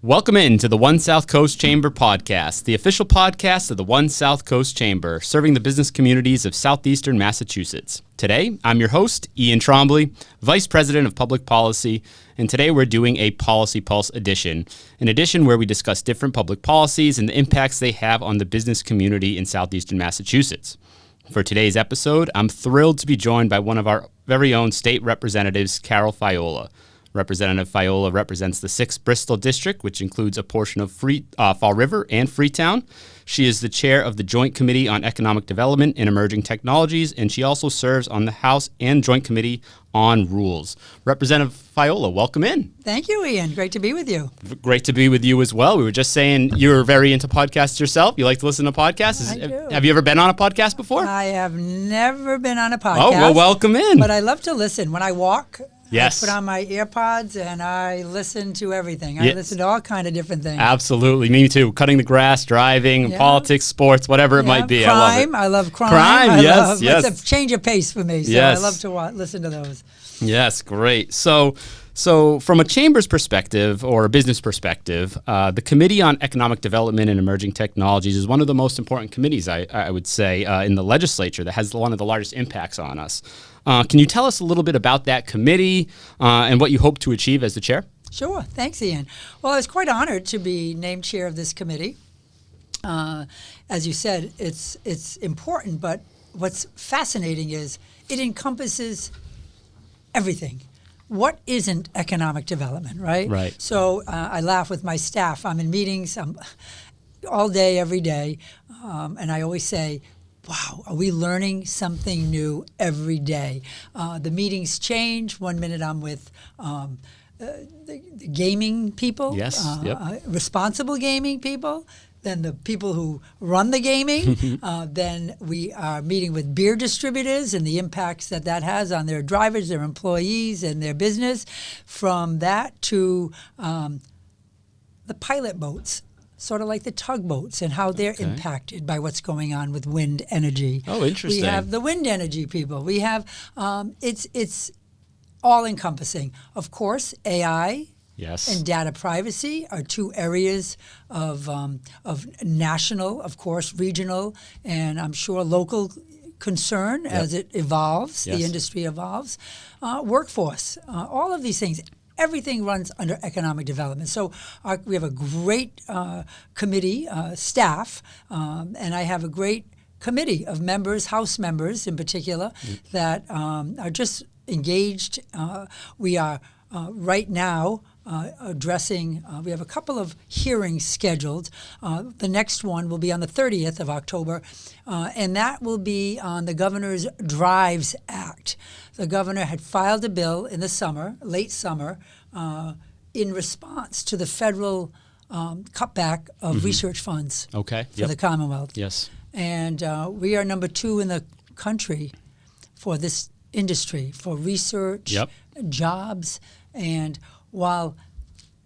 Welcome in to the One SouthCoast Chamber podcast, the official podcast of the One SouthCoast Chamber, serving the business communities of southeastern Massachusetts. Today, I'm your host, Ian Trombley, Vice President of Public Policy, and today we're doing a Policy Pulse edition, an edition where we discuss different public policies and the impacts they have on the business community in southeastern Massachusetts. For today's episode, I'm thrilled to be joined by one of our very own state representatives, Carole Fiola. Representative Fiola represents the 6th Bristol District, which includes a portion of Fall River and Freetown. She is the chair of the Joint Committee on Economic Development and Emerging Technologies, and she also serves on the House and Joint Committee on Rules. Representative Fiola, welcome in. Thank you, Ian. Great to be with you. Great to be with you as well. We were just saying you're very into podcasts yourself. You like to listen to podcasts. I do. Have you ever been on a podcast before? I have never been on a podcast. Oh, well, welcome in. But I love to listen. When I walk, yes. I put on my earpods and I listen to everything. I listen to all kind of different things. Absolutely. Me too. Cutting the grass, driving, politics, sports, whatever it might be. Crime. I love crime. Crime, yes. It's a change of pace for me, so I love to listen to those. Yes, great. So from a chamber's perspective or a business perspective, the Committee on Economic Development and Emerging Technologies is one of the most important committees, I would say, in the legislature that has one of the largest impacts on us. Can you tell us a little bit about that committee and what you hope to achieve as the chair? Sure. Thanks, Ian. Well, I was quite honored to be named chair of this committee. As you said, it's important, but what's fascinating is it encompasses everything. What isn't economic development, right? Right. So I laugh with my staff. I'm in meetings all day, every day, and I always say, wow, are we learning something new every day? The meetings change. 1 minute I'm with the gaming people, responsible gaming people, then the people who run the gaming. Then we are meeting with beer distributors and the impacts that has on their drivers, their employees, and their business. From that to the pilot boats, sort of like the tugboats and how they're impacted by what's going on with wind energy. Oh, interesting. We have the wind energy people. We have, it's all-encompassing. Of course, AI and data privacy are two areas of national, of course, regional, and I'm sure local concern as it evolves, the industry evolves. Workforce, all of these things. Everything runs under economic development. So we have a great committee, staff, and I have a great committee of members, House members in particular, that are just engaged. We are right now addressing, we have a couple of hearings scheduled. The next one will be on the 30th of October, and that will be on the Governor's Drives Act. The governor had filed a bill in the summer, late summer, in response to the federal cutback of research funds for the Commonwealth. Yes. And we are number 2 in the country for this industry, for research, jobs, and while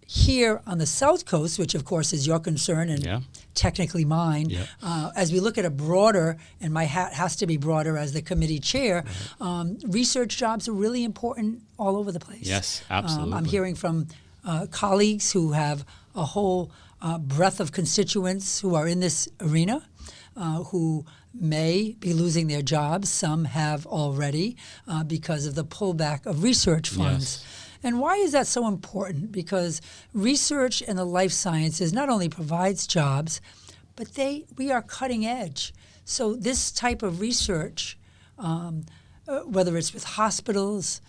here on the South Coast, which of course is your concern and technically mine, as we look at a broader, and my hat has to be broader as the committee chair, research jobs are really important all over the place. Yes, absolutely. I'm hearing from colleagues who have a whole breadth of constituents who are in this arena, who may be losing their jobs. Some have already because of the pullback of research funds. Yes. And why is that so important? Because research in the life sciences not only provides jobs, but we are cutting edge. So this type of research, whether it's with hospitals,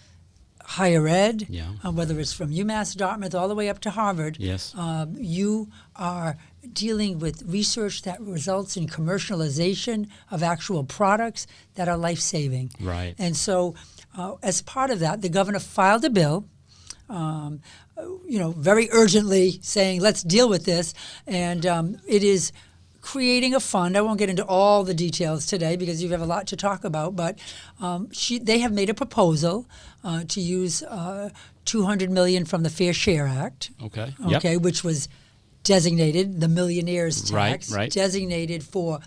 higher ed, whether it's from UMass Dartmouth all the way up to Harvard, you are dealing with research that results in commercialization of actual products that are life-saving. Right. And so as part of that, the governor filed a bill, very urgently saying, let's deal with this. And it is creating a fund. I won't get into all the details today because you have a lot to talk about, but they have made a proposal to use $200 million from the Fair Share Act, which was designated, the millionaire's tax, designated for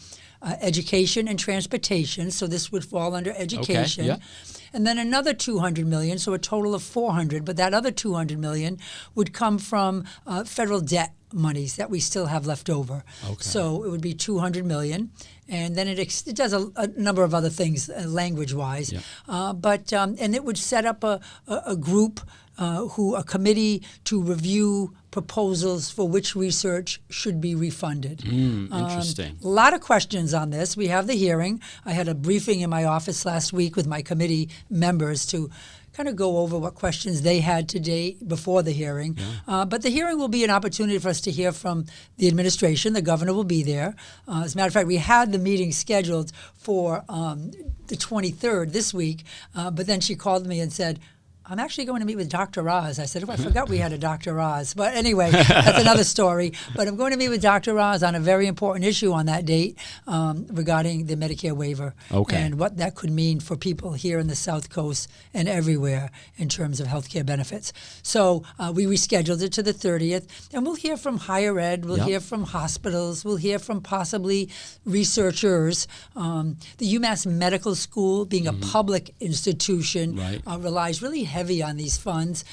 education and transportation. So this would fall under education. Okay, yeah. And then another $200 million, so a total of $400. But that other $200 million would come from federal debt monies that we still have left over. Okay. So it would be $200 million. And then it does a number of other things language-wise. Yeah. And it would set up a group, a committee to review proposals for which research should be refunded. Interesting. A lot of questions on this. We have the hearing. I had a briefing in my office last week with my committee members to kind of go over what questions they had today before the hearing. Yeah. But the hearing will be an opportunity for us to hear from the administration. The governor will be there. As a matter of fact, we had the meeting scheduled for the 23rd this week, but then she called me and said, I'm actually going to meet with Dr. Oz. I said, I forgot we had a Dr. Oz. But anyway, that's another story. But I'm going to meet with Dr. Oz on a very important issue on that date regarding the Medicare waiver and what that could mean for people here in the South Coast and everywhere in terms of health care benefits. So we rescheduled it to the 30th. And we'll hear from higher ed. We'll hear from hospitals. We'll hear from possibly researchers. The UMass Medical School, being a public institution, relies really heavy on these funds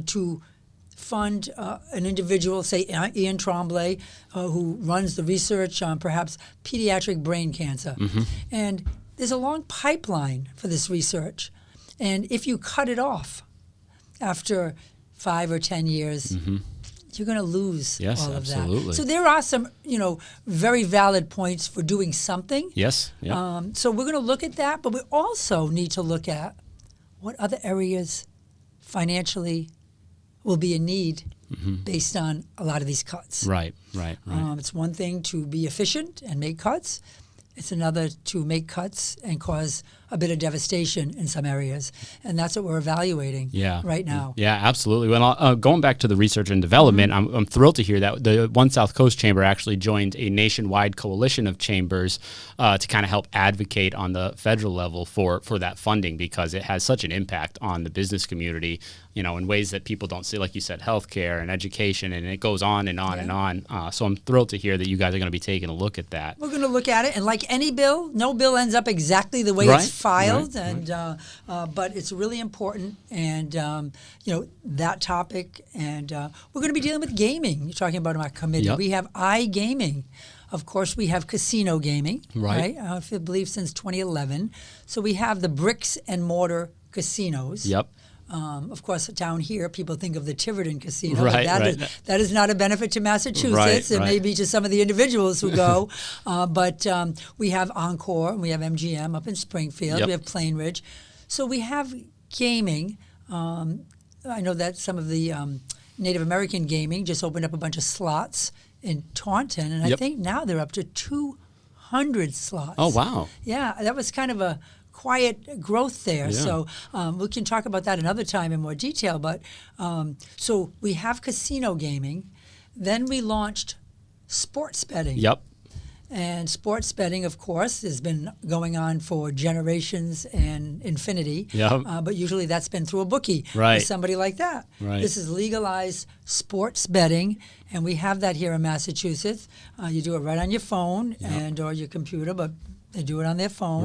to fund an individual, say Ian Tremblay, who runs the research on perhaps pediatric brain cancer. And there's a long pipeline for this research. And if you cut it off after 5 or 10 years, you're going to lose all of that. So there are some, very valid points for doing something. Yes. Yeah. So we're going to look at that, but we also need to look at what other areas financially will be in need based on a lot of these cuts. Right. It's one thing to be efficient and make cuts. It's another to make cuts and cause a bit of devastation in some areas. And that's what we're evaluating right now. Yeah, absolutely. Well, going back to the research and development, I'm thrilled to hear that the One South Coast Chamber actually joined a nationwide coalition of chambers to kind of help advocate on the federal level for that funding, because it has such an impact on the business community, in ways that people don't see, like you said, healthcare and education, and it goes on and on and on. So I'm thrilled to hear that you guys are going to be taking a look at that. We're going to look at it, and like any bill, no bill ends up exactly the way it's filed, but it's really important, and that topic, and we're going to be dealing with gaming. You're talking about in our committee. We have iGaming. Of course, we have casino gaming, right? I believe since 2011. So we have the bricks and mortar casinos. Of course, down here, people think of the Tiverton Casino. That is not a benefit to Massachusetts. It may be to some of the individuals who go. But we have Encore, and we have MGM up in Springfield. We have Plain Ridge. So we have gaming. I know that some of the Native American gaming just opened up a bunch of slots in Taunton. And I think now they're up to 200 slots. Oh, wow. Yeah, that was kind of a quiet growth there. So we can talk about that another time in more detail. But so we have casino gaming. Then we launched sports betting. And sports betting, of course, has been going on for generations and infinity. But usually that's been through a bookie or somebody like that. This is legalized sports betting, and we have that here in Massachusetts. You do it right on your phone and or your computer, but they do it on their phone.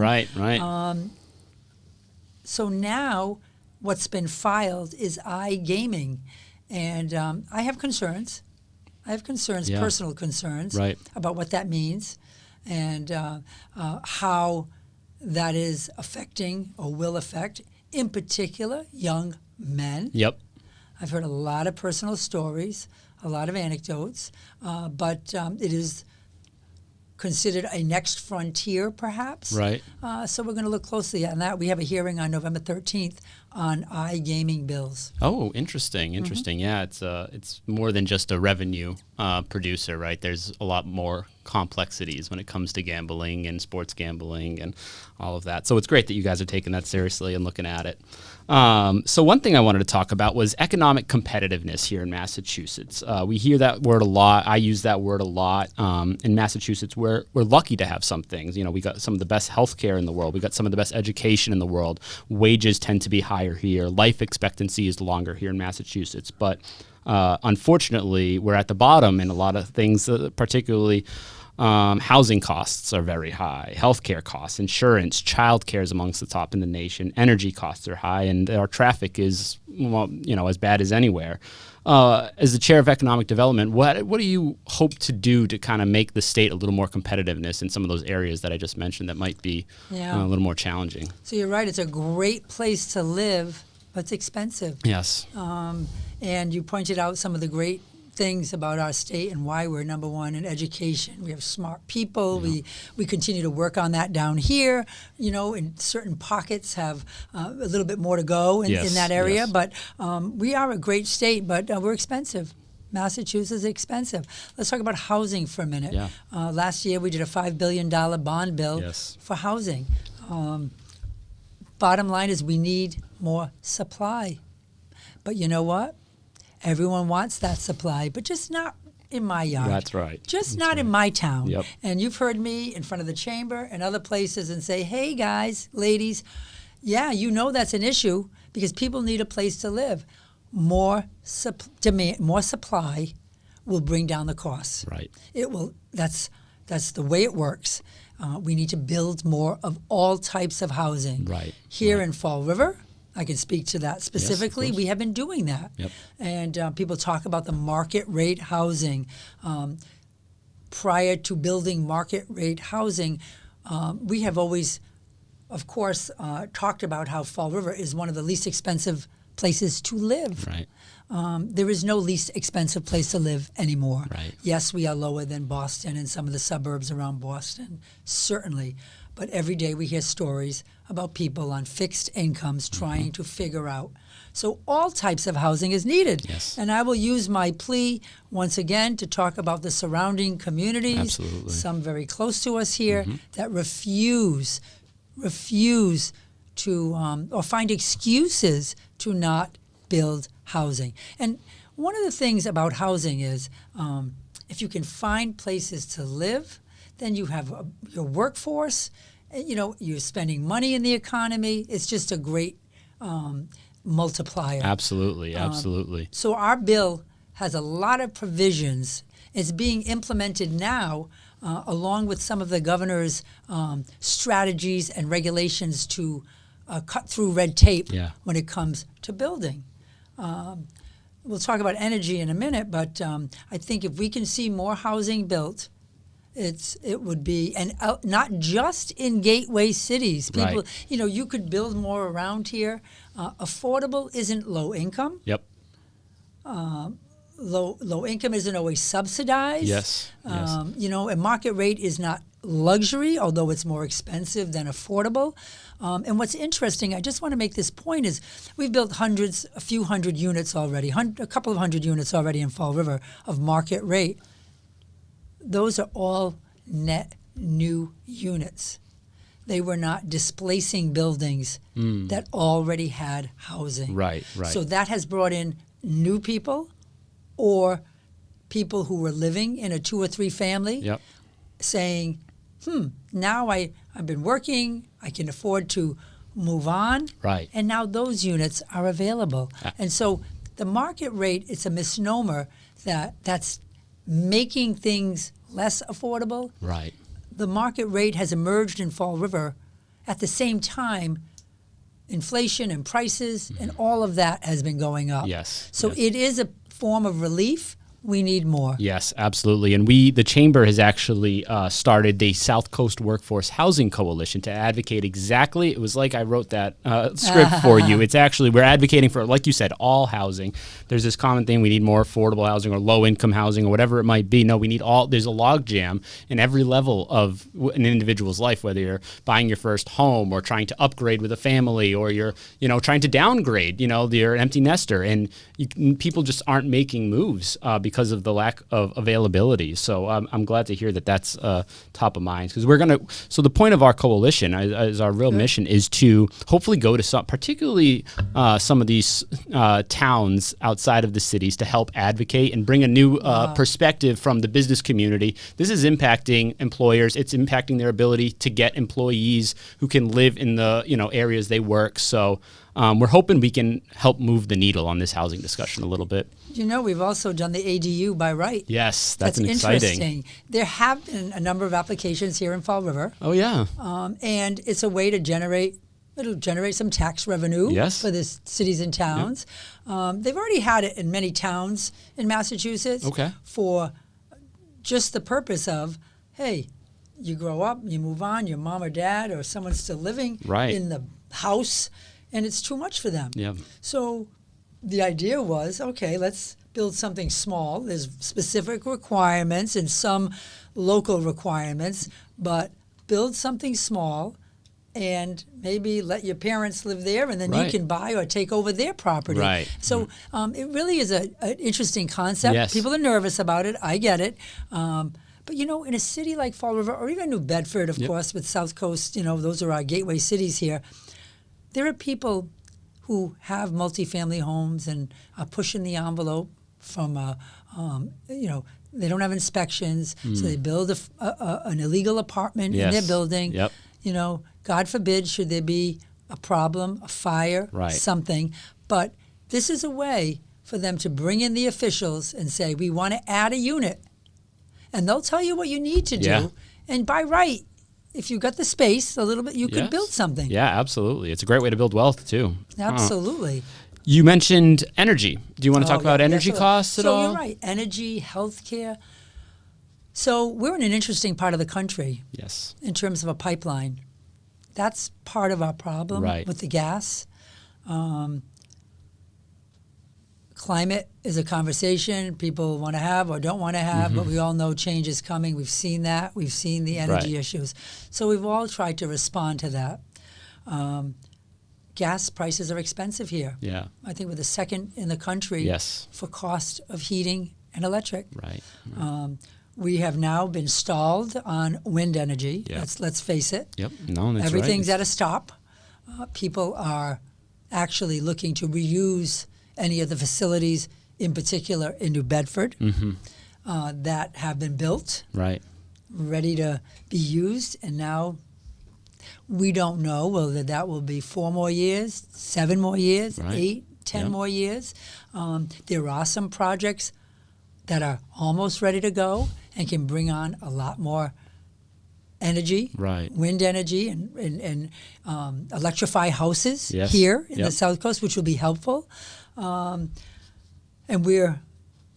So now what's been filed is iGaming. And I have concerns. Personal concerns about what that means and how that is affecting or will affect, in particular, young men. I've heard a lot of personal stories, a lot of anecdotes, but it is considered a next frontier, perhaps. So we're going to look closely at that. We have a hearing on November 13th on iGaming bills. Oh, interesting. Yeah, it's more than just a revenue producer, right? There's a lot more complexities when it comes to gambling and sports gambling and all of that. So it's great that you guys are taking that seriously and looking at it. So one thing I wanted to talk about was economic competitiveness here in Massachusetts. We hear that word a lot. I use that word a lot. In Massachusetts, we're lucky to have some things. We got some of the best healthcare in the world. We got some of the best education in the world. Wages tend to be higher here. Life expectancy is longer here in Massachusetts. But unfortunately, we're at the bottom in a lot of things, particularly Housing costs are very high. Healthcare costs, insurance, childcare is amongst the top in the nation. Energy costs are high, and our traffic is, well, as bad as anywhere. As the chair of economic development, what do you hope to do to kind of make the state a little more competitiveness in some of those areas that I just mentioned that might be a little more challenging? So you're right. It's a great place to live, but it's expensive. Yes. And you pointed out some of the great things about our state and why we're number one in education. We have smart people. Yeah. We continue to work on that down here. In certain pockets have a little bit more to go in that area. Yes. But we are a great state, but we're expensive. Massachusetts is expensive. Let's talk about housing for a minute. Yeah. Last year we did a $5 billion bond bill for housing. Bottom line is we need more supply. But you know what? Everyone wants that supply, but just not in my yard. That's right. Just not in my town. Yep. And you've heard me in front of the chamber and other places and say, hey, guys, ladies, that's an issue because people need a place to live. More supply will bring down the costs. Right. It will. That's the way it works. We need to build more of all types of housing. Right. Here in Fall River, I can speak to that specifically. We have been doing that. Yep. And people talk about the market rate housing. Prior to building market rate housing, we have always, of course, talked about how Fall River is one of the least expensive places to live. Right. There is no least expensive place to live anymore. Right. Yes, we are lower than Boston and some of the suburbs around Boston, certainly. But every day we hear stories about people on fixed incomes trying to figure out. So all types of housing is needed. Yes. And I will use my plea once again to talk about the surrounding communities, Absolutely. Some very close to us here, that refuse to or find excuses to not build housing. And one of the things about housing is if you can find places to live, then you have your workforce, you're spending money in the economy. It's just a great multiplier. Absolutely. So our bill has a lot of provisions. It's being implemented now along with some of the governor's strategies and regulations to cut through red tape when it comes to building. We'll talk about energy in a minute, but I think if we can see more housing built, it would be, and not just in gateway cities. People, you could build more around here. Affordable isn't low income. Yep. Low income isn't always subsidized. Yes. A market rate is not luxury, although it's more expensive than affordable. And what's interesting, I just want to make this point, is we've built a few hundred units already, a couple of hundred units already in Fall River of market rate. Those are all net new units. They were not displacing buildings that already had housing. Right. So that has brought in new people or people who were living in a 2 or 3 family saying, now I've been working, I can afford to move on. Right. And now those units are available. And so the market rate, it's a misnomer that's making things less affordable. Right. The market rate has emerged in Fall River at the same time inflation and prices and all of that has been going up. Yes. So it is a form of relief. We need more. Yes, absolutely. And the Chamber has actually started the SouthCoast Workforce Housing Coalition to advocate exactly, it was like I wrote that script for you. It's actually, we're advocating for, like you said, all housing. There's this common thing, we need more affordable housing or low-income housing or whatever it might be. No, we need there's a logjam in every level of an individual's life, whether you're buying your first home or trying to upgrade with a family or you're, trying to downgrade, you're an empty nester. And people just aren't making moves because of the lack of availability. So I'm glad to hear that that's top of mind, because so the point of our coalition, as our real mission, is to hopefully go to particularly some of these towns outside of the cities to help advocate and bring a new perspective from the business community. This is impacting employers. It's impacting their ability to get employees who can live in the areas they work. So we're hoping we can help move the needle on this housing discussion a little bit. We've also done the ADU by right. Yes, that's exciting. Interesting. There have been a number of applications here in Fall River. Oh, yeah. And it's a way to it'll generate some tax revenue for the cities and towns. Yep. They've already had it in many towns in Massachusetts for just the purpose of, hey, you grow up, you move on, your mom or dad or someone's still living in the house, and it's too much for them. Yep. So the idea was, okay, let's build something small. There's specific requirements and some local requirements, but build something small and maybe let your parents live there, and then you can buy or take over their property. Right. So it really is an interesting concept. Yes. People are nervous about it. I get it. But, in a city like Fall River or even New Bedford, of course, with SouthCoast, those are our gateway cities here, there are people who have multifamily homes and are pushing the envelope from, they don't have inspections, so they build an illegal apartment in their building. Yep. God forbid, should there be a problem, a fire, something. But this is a way for them to bring in the officials and say, we want to add a unit. And they'll tell you what you need to do. And by right, if you've got the space a little bit, you could build something. Yeah, absolutely. It's a great way to build wealth, too. Absolutely. You mentioned energy. Do you want to talk about energy costs at all? So you're right. Energy, healthcare. So we're in an interesting part of the country. Yes. In terms of a pipeline. That's part of our problem with the gas. Climate is a conversation people want to have or don't want to have, but we all know change is coming. We've seen that. We've seen the energy issues. So we've all tried to respond to that. Gas prices are expensive here. Yeah. I think we're the second in the country for cost of heating and electric. Right. We have now been stalled on wind energy. Yep. Let's face it. Yep. No, that's Everything's at a stop. People are actually looking to reuse any of the facilities, in particular in New Bedford, that have been built, ready to be used. And now we don't know whether that will be 4 more years, 7 more years, 8, 10 more years. There are some projects that are almost ready to go and can bring on a lot more energy, wind energy, and electrify houses here in the SouthCoast, which will be helpful. And we're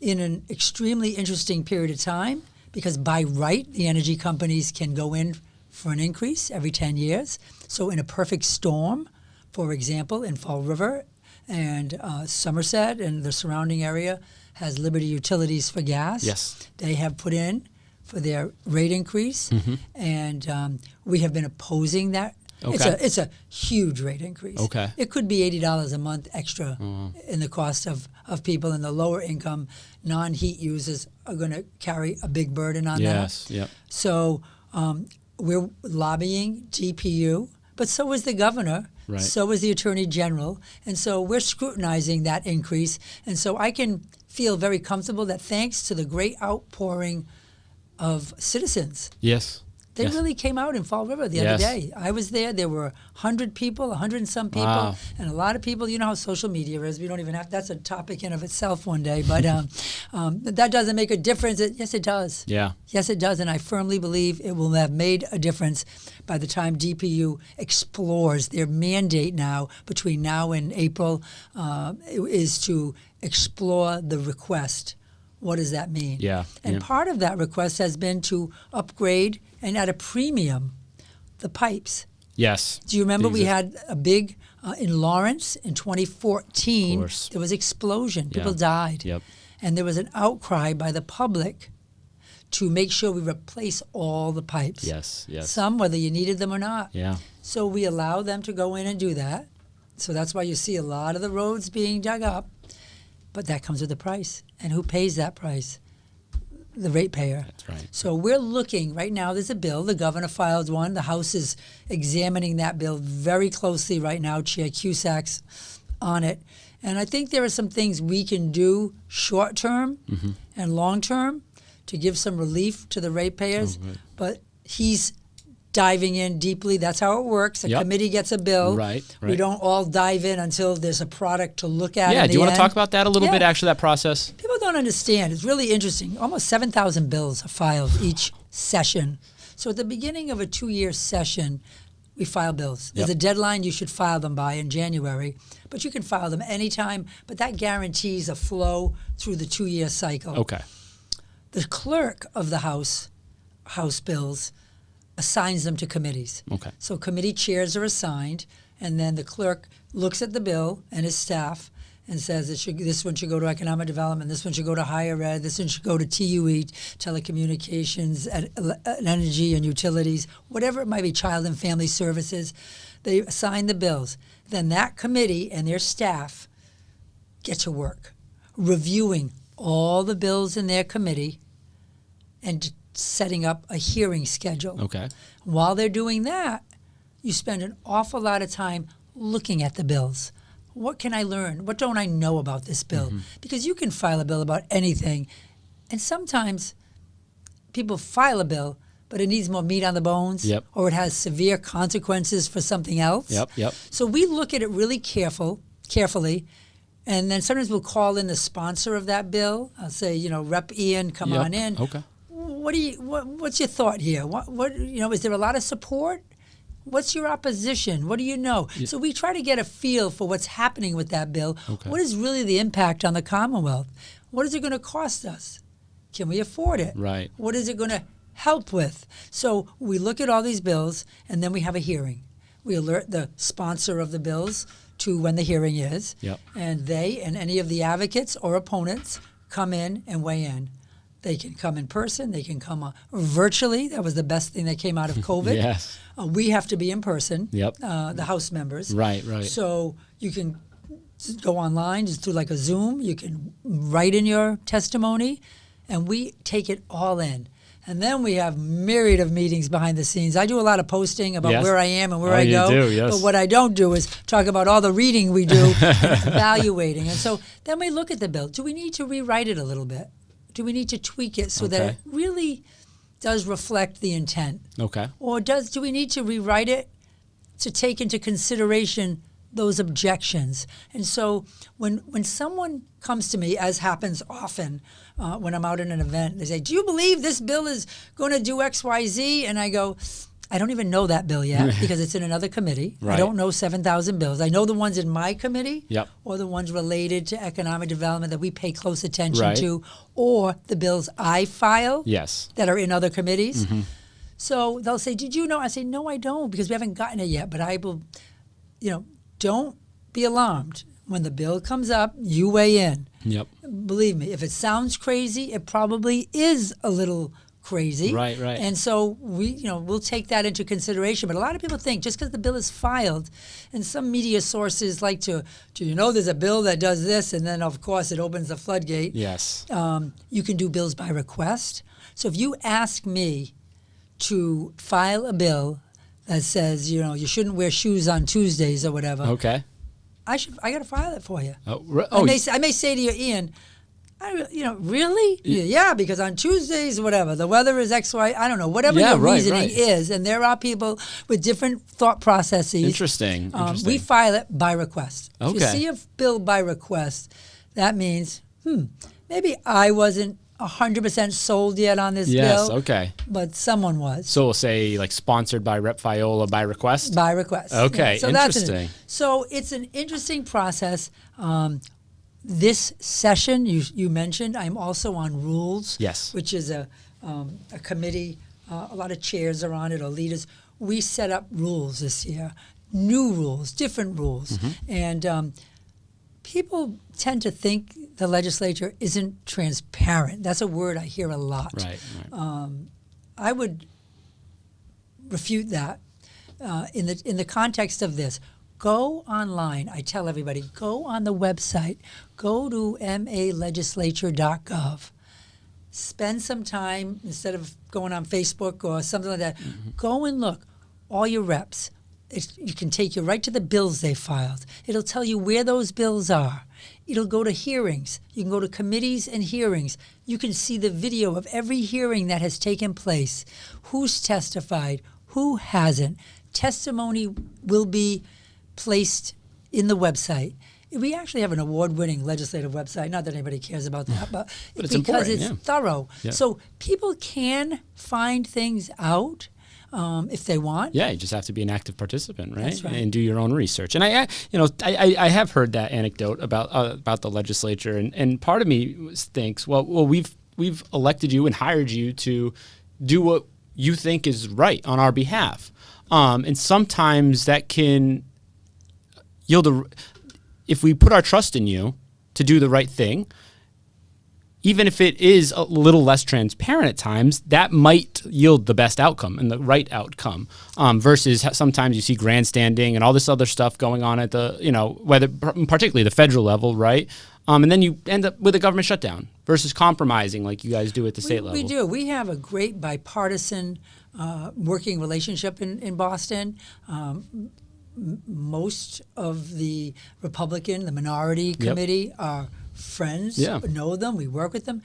in an extremely interesting period of time because by right, the energy companies can go in for an increase every 10 years. So in a perfect storm, for example, in Fall River and Somerset and the surrounding area has Liberty Utilities for gas. Yes. They have put in for their rate increase, and we have been opposing that. Okay. It's a huge rate increase. Okay. It could be $80 a month extra in the cost of people, and the lower income non-heat users are going to carry a big burden on that. Yes. Yep. So we're lobbying DPU, but so is the governor. Right. So is the Attorney General. And so we're scrutinizing that increase. And so I can feel very comfortable that thanks to the great outpouring of citizens. Yes. They really came out in Fall River the other day. I was there. There were 100 people, 100 and some people, and a lot of people. You know how social media is. We don't even have. That's a topic in of itself one day. But that doesn't make a difference. Yes, it does. Yeah. Yes, it does. And I firmly believe it will have made a difference by the time DPU explores their mandate now between now and April is to explore the request. What does that mean? Yeah. And part of that request has been to upgrade and at a premium the pipes. Yes. Do you remember we had a big, in Lawrence in 2014, there was explosion. People died. Yep. And there was an outcry by the public to make sure we replace all the pipes. Yes, yes. Some, whether you needed them or not. Yeah. So we allow them to go in and do that. So that's why you see a lot of the roads being dug up. But that comes with a price. And who pays that price? The ratepayer. That's right. So we're looking, right now there's a bill. The governor filed one. The House is examining that bill very closely right now. Chair Cusack's on it. And I think there are some things we can do short term and long term to give some relief to the ratepayers. But he's diving in deeply. That's how it works. A committee gets a bill. Right. We don't all dive in until there's a product to look at. Yeah, in do you want the to end. talk about that a little bit, actually, that process? People don't understand. It's really interesting. Almost 7,000 bills are filed each session. So at the beginning of a 2-year session, we file bills. There's a deadline you should file them by in January, but you can file them anytime, but that guarantees a flow through the 2-year cycle. Okay. The clerk of the House bills assigns them to committees. Okay. So committee chairs are assigned, and then the clerk looks at the bill and his staff and says this one should go to economic development, this one should go to higher ed, this one should go to TUE, telecommunications, energy and utilities, whatever it might be, child and family services. They assign the bills. Then that committee and their staff get to work, reviewing all the bills in their committee and setting up a hearing schedule. Okay. While they're doing that, you spend an awful lot of time looking at the bills. What can I learn? What don't I know about this bill? Because you can file a bill about anything, and sometimes people file a bill, but it needs more meat on the bones, or it has severe consequences for something else. So we look at it really carefully, and then sometimes we'll call in the sponsor of that bill. I'll say, Rep. Ian, come on in. Okay. What's your thought here? Is there a lot of support? What's your opposition? What do you know? So we try to get a feel for what's happening with that bill. Okay. What is really the impact on the Commonwealth? What is it going to cost us? Can we afford it? Right. What is it going to help with? So we look at all these bills, and then we have a hearing. We alert the sponsor of the bills to when the hearing is, and they and any of the advocates or opponents come in and weigh in. They can come in person. They can come virtually. That was the best thing that came out of COVID. Yes. We have to be in person, the House members. Right. So you can go online, just do like a Zoom. You can write in your testimony, and we take it all in. And then we have myriad of meetings behind the scenes. I do a lot of posting about where I am and where I go. You do, yes. But what I don't do is talk about all the reading we do and evaluating. And so then we look at the bill. Do we need to rewrite it a little bit? Do we need to tweak it so that it really does reflect the intent? Okay. Or do we need to rewrite it to take into consideration those objections? And so when someone comes to me, as happens often when I'm out in an event, they say, do you believe this bill is going to do X, Y, Z? And I go, I don't even know that bill yet because it's in another committee. Right. I don't know 7,000 bills. I know the ones in my committee or the ones related to economic development that we pay close attention to, or the bills I file that are in other committees. So they'll say, did you know? I say, no, I don't, because we haven't gotten it yet. But I will, don't be alarmed. When the bill comes up, you weigh in. Believe me, if it sounds crazy, it probably is a little crazy. Right. And so we'll take that into consideration. But a lot of people think just because the bill is filed, and some media sources like to, there's a bill that does this, and then of course it opens the floodgate. Yes. You can do bills by request. So if you ask me to file a bill that says, you shouldn't wear shoes on Tuesdays or whatever. Okay. I got to file it for you. I may say to you, Ian, really? Yeah, because on Tuesdays, whatever, the weather is X, Y, I don't know, whatever your reasoning is, and there are people with different thought processes. Interesting. We file it by request. Okay. If you see a bill by request, that means, maybe I wasn't 100% sold yet on this bill. Yes, okay. But someone was. So we'll say like sponsored by Rep. Fiola by request? By request. Okay, so interesting. So it's an interesting process. This session you mentioned, I'm also on rules, which is a committee. A lot of chairs are on it, or leaders. We set up rules this year, new rules, different rules, and people tend to think the legislature isn't transparent. That's a word I hear a lot. Right. I would refute that in the context of this. Go online. I tell everybody, go on the website. Go to malegislature.gov. Spend some time, instead of going on Facebook or something like that, go and look. All your reps. You can take you right to the bills they filed. It'll tell you where those bills are. It'll go to hearings. You can go to committees and hearings. You can see the video of every hearing that has taken place, who's testified, Who hasn't? Testimony will be placed in the website. We actually have an award-winning legislative website. Not that anybody cares about that, but it's because it's yeah. thorough. Yeah. So people can find things out if they want. Yeah, you just have to be an active participant, right? That's right. And do your own research. And I have heard that anecdote about the legislature, and part of me thinks, well, we've elected you and hired you to do what you think is right on our behalf, and sometimes that can yield if we put our trust in you to do the right thing, even if it is a little less transparent at times, that might yield the best outcome and the right outcome, versus sometimes you see grandstanding and all this other stuff going on at the, whether particularly the federal level, right? And then you end up with a government shutdown versus compromising like you guys do at the state level. We do. We have a great bipartisan working relationship in Boston. Most of the the minority committee are friends, know them, we work with them.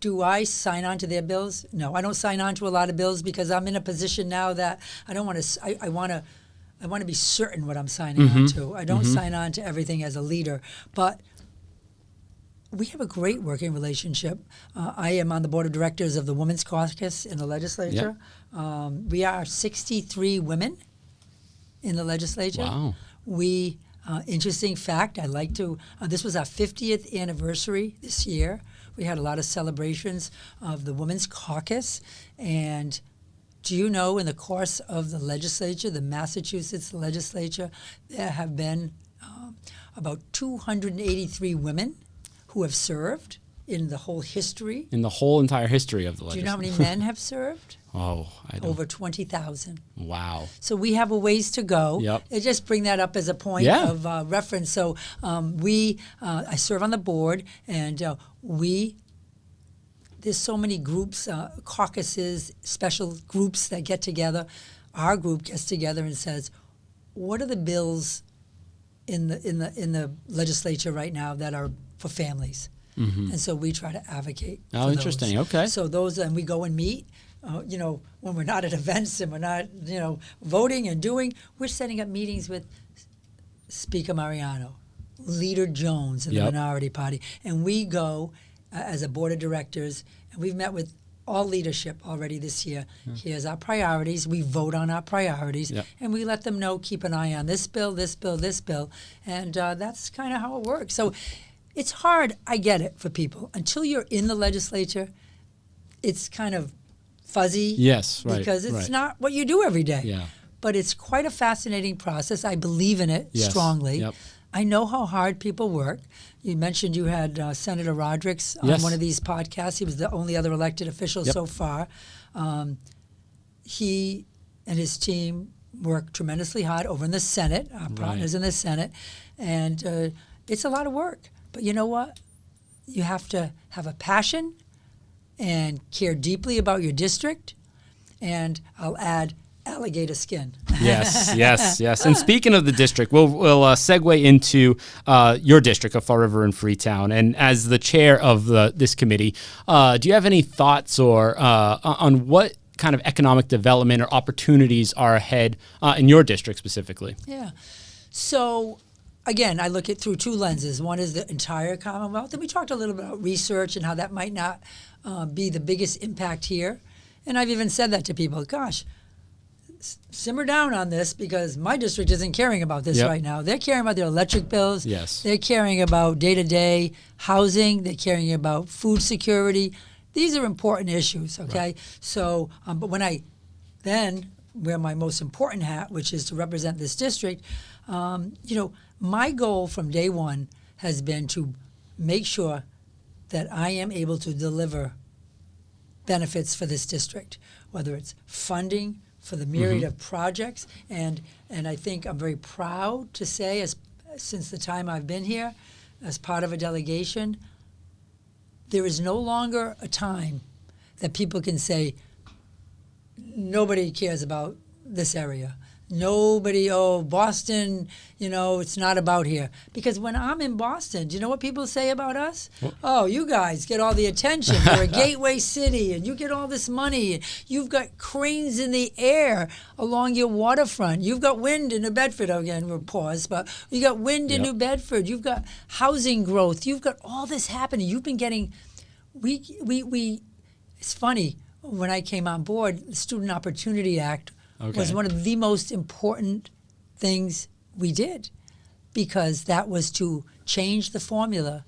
Do I sign on to their bills? No, I don't sign on to a lot of bills because I'm in a position now that I don't want to. I want to be certain what I'm signing on to. I don't sign on to everything as a leader, but we have a great working relationship. I am on the board of directors of the Women's Caucus in the legislature. We are 63 women in the legislature. Wow. We interesting fact, I like to, this was our 50th anniversary this year. We had a lot of celebrations of the Women's Caucus. And do you know, in the course of the legislature, the Massachusetts legislature, there have been about 283 women who have served in the whole history. In the whole entire history of the legislature. Do you know how many men have served? Oh, I don't. Over 20,000. Wow. So we have a ways to go. Yep. I just bring that up as a point of reference. So I serve on the board, and there's so many groups, caucuses, special groups that get together. Our group gets together and says, what are the bills in the legislature right now that are for families? And so we try to advocate for those. Interesting. Okay. So and we go and meet. When we're not at events and we're not, voting and doing, we're setting up meetings with Speaker Mariano, Leader Jones in the Minority Party. And we go as a board of directors, and we've met with all leadership already this year. Here's our priorities. We vote on our priorities, and we let them know, keep an eye on this bill, this bill, this bill. And that's kind of how it works. So it's hard, I get it, for people. Until you're in the legislature, it's kind of fuzzy. Yes, right. Because it's not what you do every day. Yeah. But it's quite a fascinating process. I believe in it strongly. Yep. I know how hard people work. You mentioned you had Senator Rodrigues on one of these podcasts. He was the only other elected official so far. He and his team work tremendously hard over in the Senate, our partners in the Senate. And it's a lot of work. But you know what? You have to have a passion and care deeply about your district, and I'll add alligator skin. Yes. And speaking of the district, we'll segue into your district of Fall River and Freetown. And as the chair of this committee, do you have any thoughts on what kind of economic development or opportunities are ahead in your district specifically? Yeah. So again, I look at through two lenses. One is the entire Commonwealth, and we talked a little bit about research and how that might not be the biggest impact here. And I've even said that to people, gosh, simmer down on this, because my district isn't caring about this right now. They're caring about their electric bills. Yes. They're caring about day-to-day housing. They're caring about food security. These are important issues, okay? Right. So, but when I then wear my most important hat, which is to represent this district, my goal from day one has been to make sure that I am able to deliver benefits for this district, whether it's funding for the myriad of projects. And I think I'm very proud to say, since the time I've been here, as part of a delegation, there is no longer a time that people can say, nobody cares about this area. Nobody, Boston, it's not about here. Because when I'm in Boston, do you know what people say about us? What? Oh, you guys get all the attention. You're a gateway city, and you get all this money. You've got cranes in the air along your waterfront. You've got wind in New Bedford. Again, we'll pause, but you got wind in New Bedford. You've got housing growth. You've got all this happening. You've been getting, it's funny, when I came on board, the Student Opportunity Act was one of the most important things we did, because that was to change the formula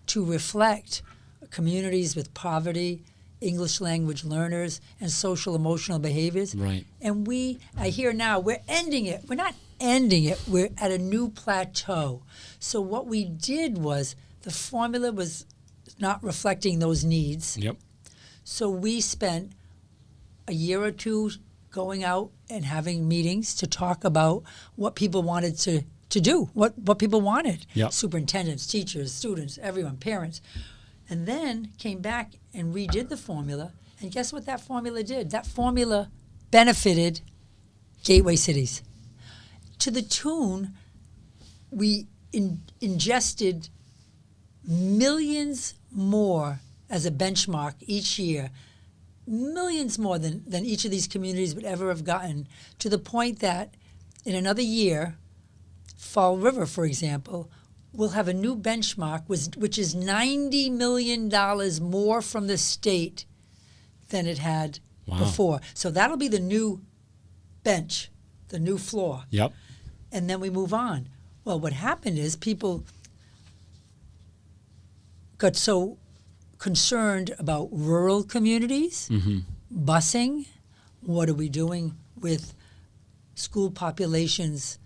to reflect communities with poverty, English language learners, and social emotional behaviors. And I hear now, we're ending it. We're not ending it. We're at a new plateau. So what we did was, the formula was not reflecting those needs. So we spent a year or two going out and having meetings to talk about what people wanted to do, what people wanted. Superintendents, teachers, students, everyone, parents. And then came back and redid the formula. And guess what that formula did? That formula benefited gateway cities. To the tune, we ingested millions more as a benchmark each year, millions more than each of these communities would ever have gotten, to the point that in another year, Fall River, for example, will have a new benchmark, which is $90 million more from the state than it had before. So that'll be the new bench, the new floor. And then we move on. Well, what happened is people got so concerned about rural communities, busing, what are we doing with school populations?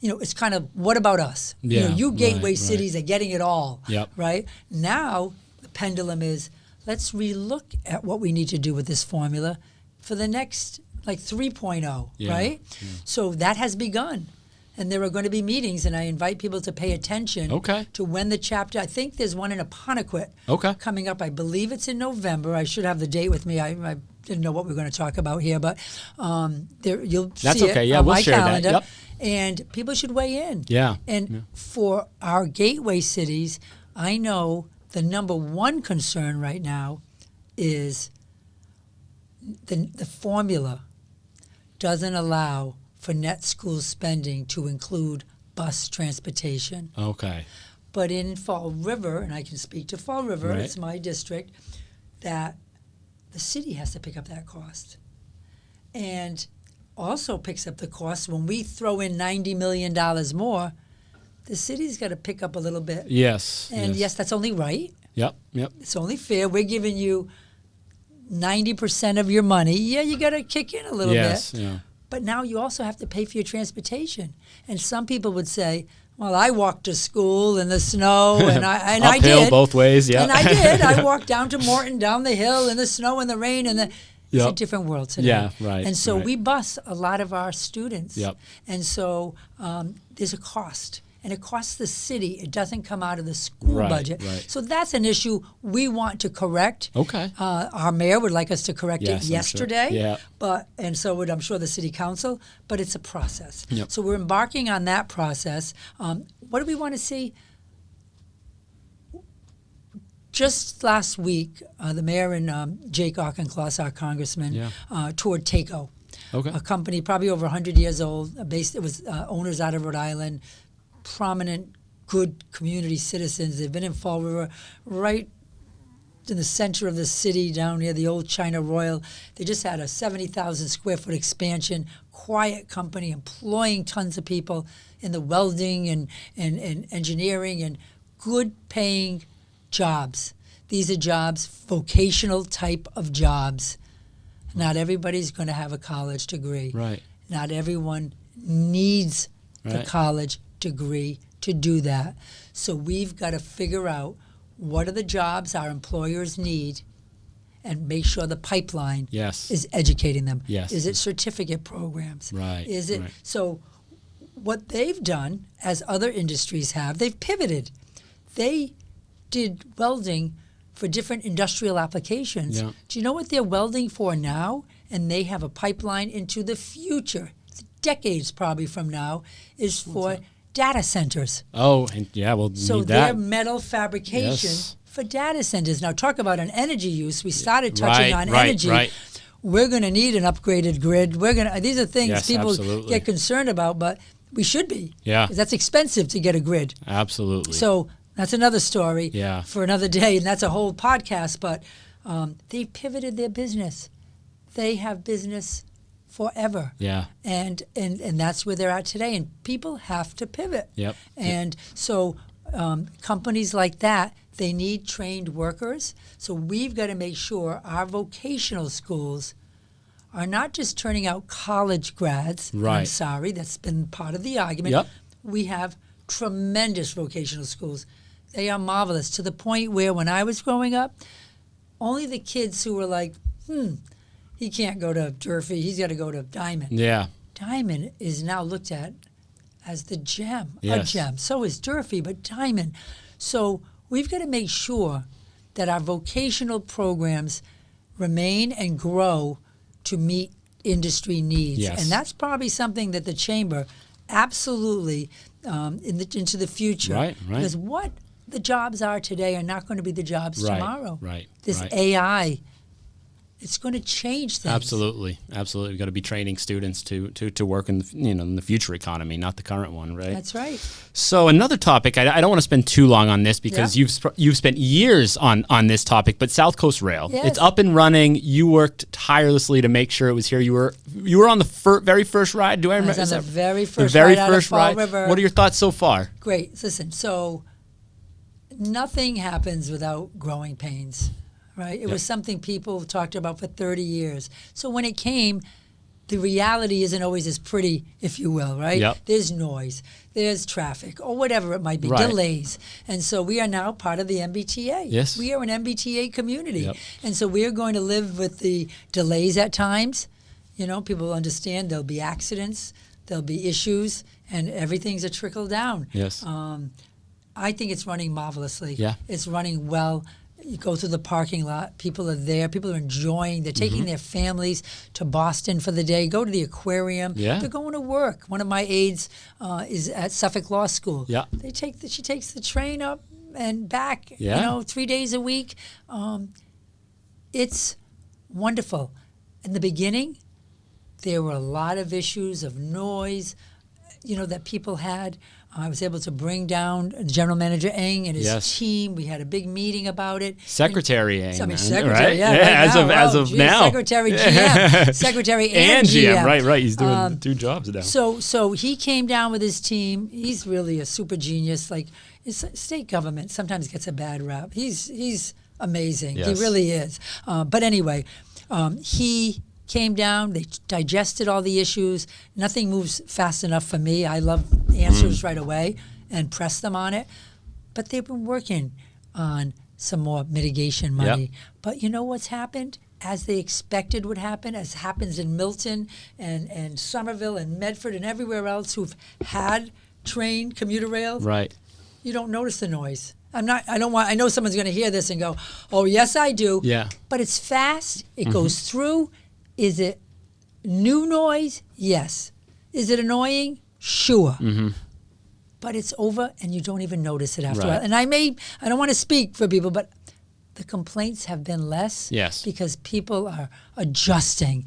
It's kind of, what about us? You gateway cities are getting it all, right? Now, the pendulum is, let's relook at what we need to do with this formula for the next, 3.0, right? So that has begun. And there are going to be meetings, and I invite people to pay attention to when the chapter, I think there's one in Apponequet coming up. I believe it's in November. I should have the date with me. I didn't know what we were going to talk about here, but you'll see it on my calendar. And people should weigh in. For our gateway cities, I know the number one concern right now is the formula doesn't allow for net school spending to include bus transportation. But in Fall River, and I can speak to Fall River, it's my district, that the city has to pick up that cost. And also picks up the cost when we throw in $90 million more, the city's got to pick up a little bit. And yes, that's only right. It's only fair. We're giving you 90% of your money. You got to kick in a little bit. But now you also have to pay for your transportation. And some people would say, well, I walked to school in the snow, and I did. Uphill both ways, And I did. I walked down to Morton, down the hill, in the snow and the rain. It's a different world today. And so we bus a lot of our students. And so there's a cost. And it costs the city. It doesn't come out of the school budget. So that's an issue we want to correct. Our mayor would like us to correct it yesterday. And so would, I'm sure, the city council. But it's a process. So we're embarking on that process. What do we want to see? Just last week, the mayor and Jake Auchincloss, our congressman, toured TACO, a company probably over 100 years old. It was owners out of Rhode Island, prominent, good community citizens. They've been in Fall River, right in the center of the city, down near the old China Royal. They just had a 70,000 square foot expansion, quiet company, employing tons of people in the welding and engineering, and good paying jobs. These are jobs, vocational type of jobs. Not everybody's going to have a college degree. Not everyone needs the college degree to do that. So we've got to figure out what are the jobs our employers need and make sure the pipeline is educating them. Is it certificate programs? Is it so what they've done, as other industries have, they've pivoted. They did welding for different industrial applications. Do you know what they're welding for now? And they have a pipeline into the future. decades probably from now, is for data centers. Oh, and we'll so need their that. metal fabrication Yes. for data centers. Now, talk about an energy use. We started touching on Right, energy. right. We're going to need an upgraded grid. These are things people absolutely. get concerned about, but we should be. Yeah. 'Cause that's expensive to get a grid. Absolutely. So that's another story Yeah. for another day, and that's a whole podcast. But they pivoted their business. They have business forever. Yeah. And that's where they're at today. And people have to pivot. Yep. And so companies like that, they need trained workers. So we've got to make sure our vocational schools are not just turning out college grads. Right. I'm sorry, that's been part of the argument. Yep. We have tremendous vocational schools. They are marvelous to the point where when I was growing up, only the kids who were like, he can't go to Durfee, he's got to go to Diamond. Yeah. Diamond is now looked at as the gem, Yes. a gem. So is Durfee, but Diamond. So we've got to make sure that our vocational programs remain and grow to meet industry needs. Yes. And that's probably something that the Chamber absolutely into the future. Right. Because what the jobs are today are not going to be the jobs tomorrow. Right. This right. AI, it's going to change things. Absolutely. We've got to be training students to work in the future economy, not the current one, right? That's right. So another topic, I don't want to spend too long on this because you've spent years on this topic, but SouthCoast Rail, Yes. it's up and running. You worked tirelessly to make sure it was here. You were on the very first ride. Do I remember? I was on the very first the very ride out of first Fall ride. River. What are your thoughts so far? Great. Listen, so nothing happens without growing pains, right? It was something people talked about for 30 years. So when it came, the reality isn't always as pretty, if you will, right? Yep. There's noise, there's traffic, or whatever it might be, Right. delays. And so we are now part of the MBTA. Yes. We are an MBTA community. Yep. And so we are going to live with the delays at times. People understand there'll be accidents, there'll be issues, and everything's a trickle down. Yes. I think it's running marvelously. Yeah. It's running well. You go through the parking lot, people are there, people are enjoying, they're taking their families to Boston for the day, go to the aquarium, Yeah. they're going to work. One of my aides is at Suffolk Law School. Yeah. She takes the train up and back, Yeah. 3 days a week. It's wonderful. In the beginning, there were a lot of issues of noise, that people had. I was able to bring down General Manager Eng and his Yes. team. We had a big meeting about it. Secretary Eng, Secretary, right? yeah, as right now. of Oh, geez, now. Secretary GM, Secretary and GM. Right. He's doing two jobs now. So he came down with his team. He's really a super genius. Like state government sometimes gets a bad rap. He's amazing. Yes. He really is. But anyway, he came down. They digested all the issues. Nothing moves fast enough for me. I love answers right away and press them on it. But they've been working on some more mitigation money. Yep. But you know what's happened? As they expected would happen, as happens in Milton and Somerville and Medford and everywhere else who've had train commuter rail, Right. you don't notice the noise. I know someone's going to hear this and go, oh, yes, I do. Yeah. But it's fast. It goes through. Is it new noise? Yes. Is it annoying? Sure. But it's over and you don't even notice it after a Right. while. And I don't want to speak for people, but the complaints have been less. Yes. Because people are adjusting.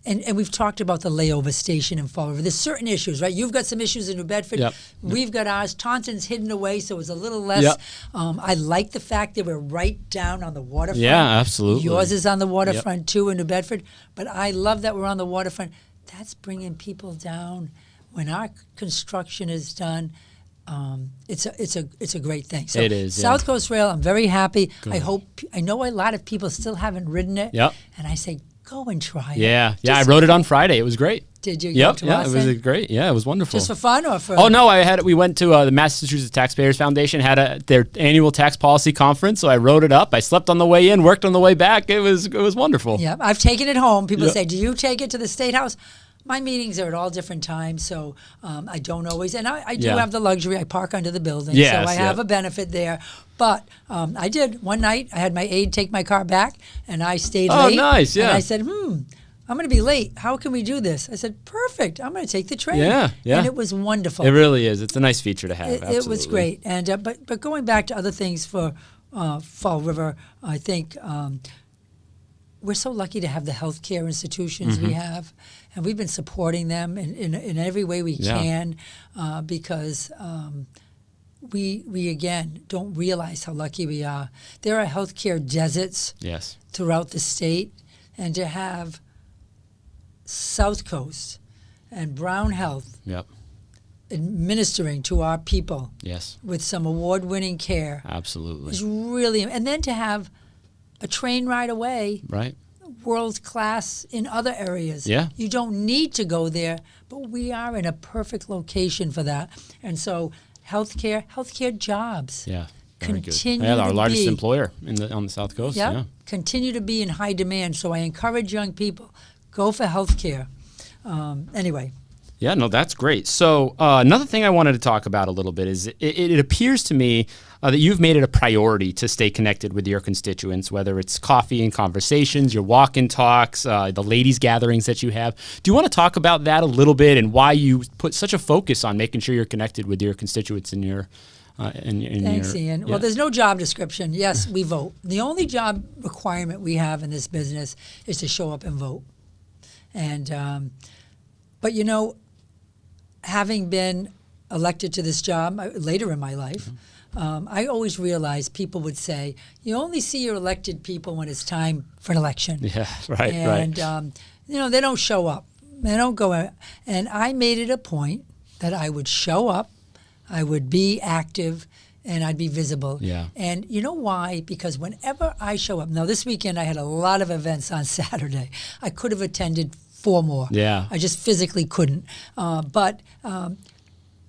And we've talked about the layover station in Fall River. There's certain issues, right? You've got some issues in New Bedford. Yep. We've got ours. Taunton's hidden away, so it's a little less. Yep. I like the fact that we're right down on the waterfront. Yeah, absolutely. Yours is on the waterfront too in New Bedford. But I love that we're on the waterfront. That's bringing people down. When our construction is done, it's a great thing. So It is, yeah. South Coast Rail, I'm very happy. I know a lot of people still haven't ridden it. Yep. And I say, go and try it. Yeah. I Just- rode it on Friday. It was great. Did you? Yep. Go to Yeah, it Boston? was great. Yeah, it was wonderful. Just for fun or for? Oh no! We went to the Massachusetts Taxpayers Foundation had their annual tax policy conference. So I rode it up. I slept on the way in, worked on the way back. It was wonderful. Yeah, I've taken it home. People Yep. say, "Do you take it to the State House?" My meetings are at all different times, so I don't always. And I do Yeah. have the luxury. I park under the building, Yes, so I have yep. a benefit there. But I did one night. I had my aide take my car back, and I stayed Oh, late. nice, yeah. And I said, I'm going to be late. How can we do this? I said, perfect. I'm going to take the train. Yeah. And it was wonderful. It really is. It's a nice feature to have. It was great. And but going back to other things for Fall River, I think we're so lucky to have the healthcare institutions we have, and we've been supporting them in every way we can because we again don't realize how lucky we are. There are healthcare deserts throughout the state, and to have SouthCoast and Brown Health administering to our people with some award-winning care is really, and then to have a train ride away, world class in other areas. You don't need to go there, but we are in a perfect location for that. And so healthcare jobs continue to be our largest employer on the South Coast. Continue to be in high demand. So I encourage young people, go for healthcare. Anyway. Yeah, no, that's great. So another thing I wanted to talk about a little bit is it appears to me that you've made it a priority to stay connected with your constituents, whether it's coffee and conversations, your walk-in talks, the ladies' gatherings that you have. Do you want to talk about that a little bit and why you put such a focus on making sure you're connected with your constituents in your Thanks, Ian. Well, there's no job description. Yes, we vote. The only job requirement we have in this business is to show up and vote. And but you know, having been elected to this job later in my life, I always realized people would say, you only see your elected people when it's time for an election. And, you know, they don't show up. They don't go out. And I made it a point that I would show up, I would be active, and I'd be visible. And you know why? Because whenever I show up, now this weekend I had a lot of events on Saturday. I could have attended 4 more. I just physically couldn't. But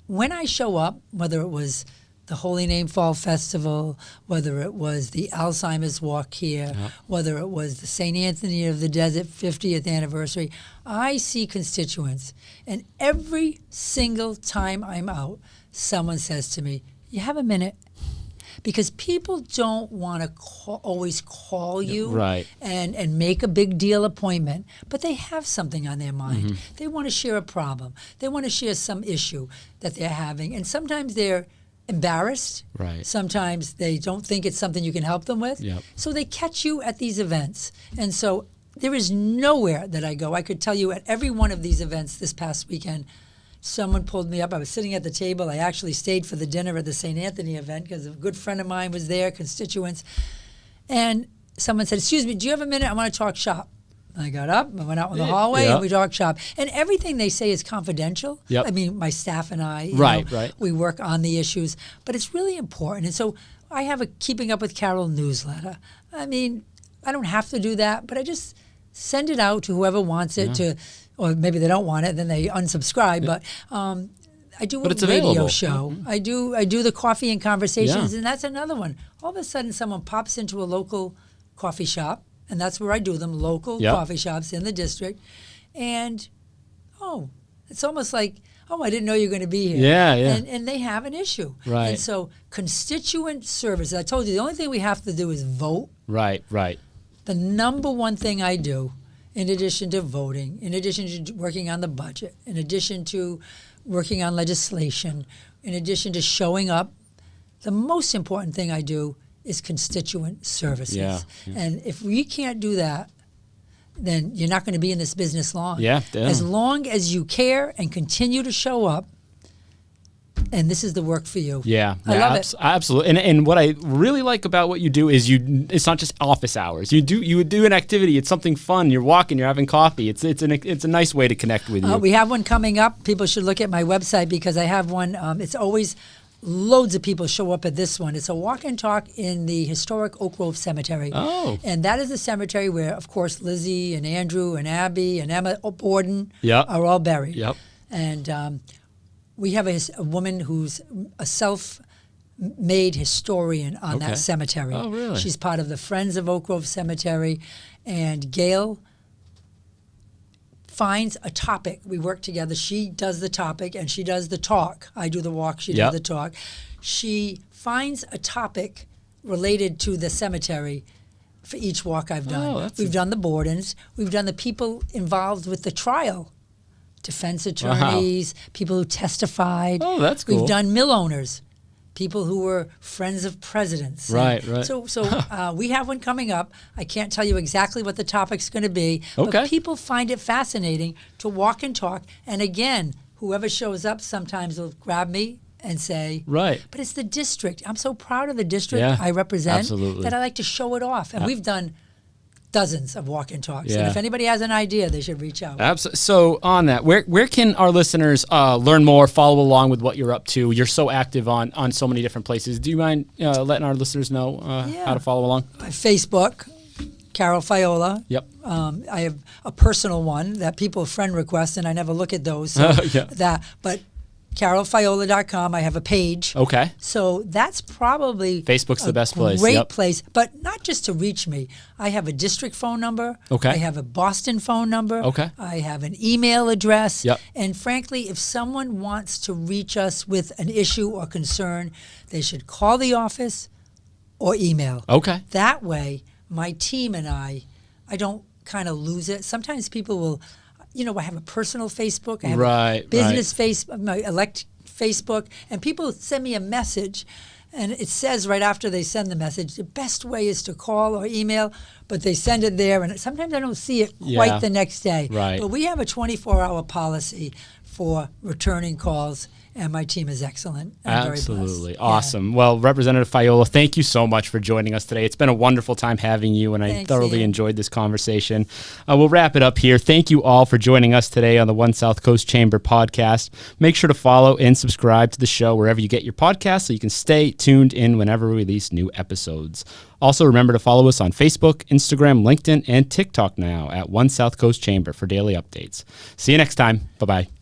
when I show up, whether it was the Holy Name Fall Festival, whether it was the Alzheimer's Walk here, whether it was the St. Anthony of the Desert 50th anniversary, I see constituents. And every single time I'm out, someone says to me, you have a minute? Because people don't want to always call you and make a big deal appointment, but they have something on their mind. They want to share a problem. They want to share some issue that they're having. And sometimes they're embarrassed. Sometimes they don't think it's something you can help them with. So they catch you at these events. And so there is nowhere that I go. I could tell you at every one of these events this past weekend, someone pulled me up. I was sitting at the table. I actually stayed for the dinner at the St. Anthony event because a good friend of mine was there, constituents. And someone said, excuse me, do you have a minute? I want to talk shop. I got up, I went out in the hallway, and we talked shop. And everything they say is confidential. I mean, my staff and I, you know, we work on the issues. But it's really important. And so I have a Keeping Up with Carole newsletter. I mean, I don't have to do that, but I just send it out to whoever wants it to, or maybe they don't want it, then they unsubscribe. But I do a radio show. I do the coffee and conversations, and that's another one. All of a sudden, someone pops into a local coffee shop, and that's where I do them, local coffee shops in the district. And, it's almost like, I didn't know you were going to be here. And they have an issue. And so constituent services, I told you, the only thing we have to do is vote. The number one thing I do, in addition to voting, in addition to working on the budget, in addition to working on legislation, in addition to showing up, the most important thing I do is constituent services. And if we can't do that, then you're not going to be in this business long. As long as you care and continue to show up, and this is the work for you. I love it. Absolutely. And what I really like about what you do is it's not just office hours. You would do an activity. It's something fun. You're walking. You're having coffee. It's a nice way to connect with you. We have one coming up. People should look at my website because I have one. It's always loads of people show up at this one. It's a walk and talk in the historic Oak Grove Cemetery. And that is the cemetery where, of course, Lizzie and Andrew and Abby and Emma Borden are all buried. And we have a woman who's a self-made historian on that cemetery. Really? She's part of the Friends of Oak Grove Cemetery. And Gail finds a topic. We work together. She does the topic and she does the talk. I do the walk. She does the talk. She finds a topic related to the cemetery for each walk I've done. Oh, we've done the board-ins. We've done the people involved with the trial, defense attorneys, people who testified. Oh, that's cool. We've done mill owners, people who were friends of presidents. Right. So we have one coming up. I can't tell you exactly what the topic's going to be, but people find it fascinating to walk and talk. And again, whoever shows up sometimes will grab me and say, right. But it's the district. I'm so proud of the district I represent that I like to show it off. And we've done dozens of walk and talks. And if anybody has an idea, they should reach out. Absolutely. So on that, where can our listeners learn more, follow along with what you're up to? You're so active on so many different places. Do you mind letting our listeners know how to follow along? Facebook, Carole Fiola. Yep. I have a personal one that people friend request, and I never look at those. So but CaroleFiola.com. I have a page. Okay. So that's probably Facebook's the best place. Great place, but not just to reach me. I have a district phone number. Okay. I have a Boston phone number. Okay. I have an email address. Yep. And frankly, if someone wants to reach us with an issue or concern, they should call the office or email. Okay. That way, my team and I don't kind of lose it. Sometimes people will, I have a personal Facebook, I have a business Facebook, my elect Facebook, and people send me a message, and it says right after they send the message, the best way is to call or email, but they send it there, and sometimes I don't see it quite the next day. Right. But we have a 24-hour policy for returning calls, and my team is excellent. I'm Absolutely. Awesome. Well, Representative Fiola, thank you so much for joining us today. It's been a wonderful time having you, and I thoroughly enjoyed this conversation. We'll wrap it up here. Thank you all for joining us today on the One South Coast Chamber podcast. Make sure to follow and subscribe to the show wherever you get your podcasts so you can stay tuned in whenever we release new episodes. Also, remember to follow us on Facebook, Instagram, LinkedIn, and TikTok now at One South Coast Chamber for daily updates. See you next time. Bye-bye.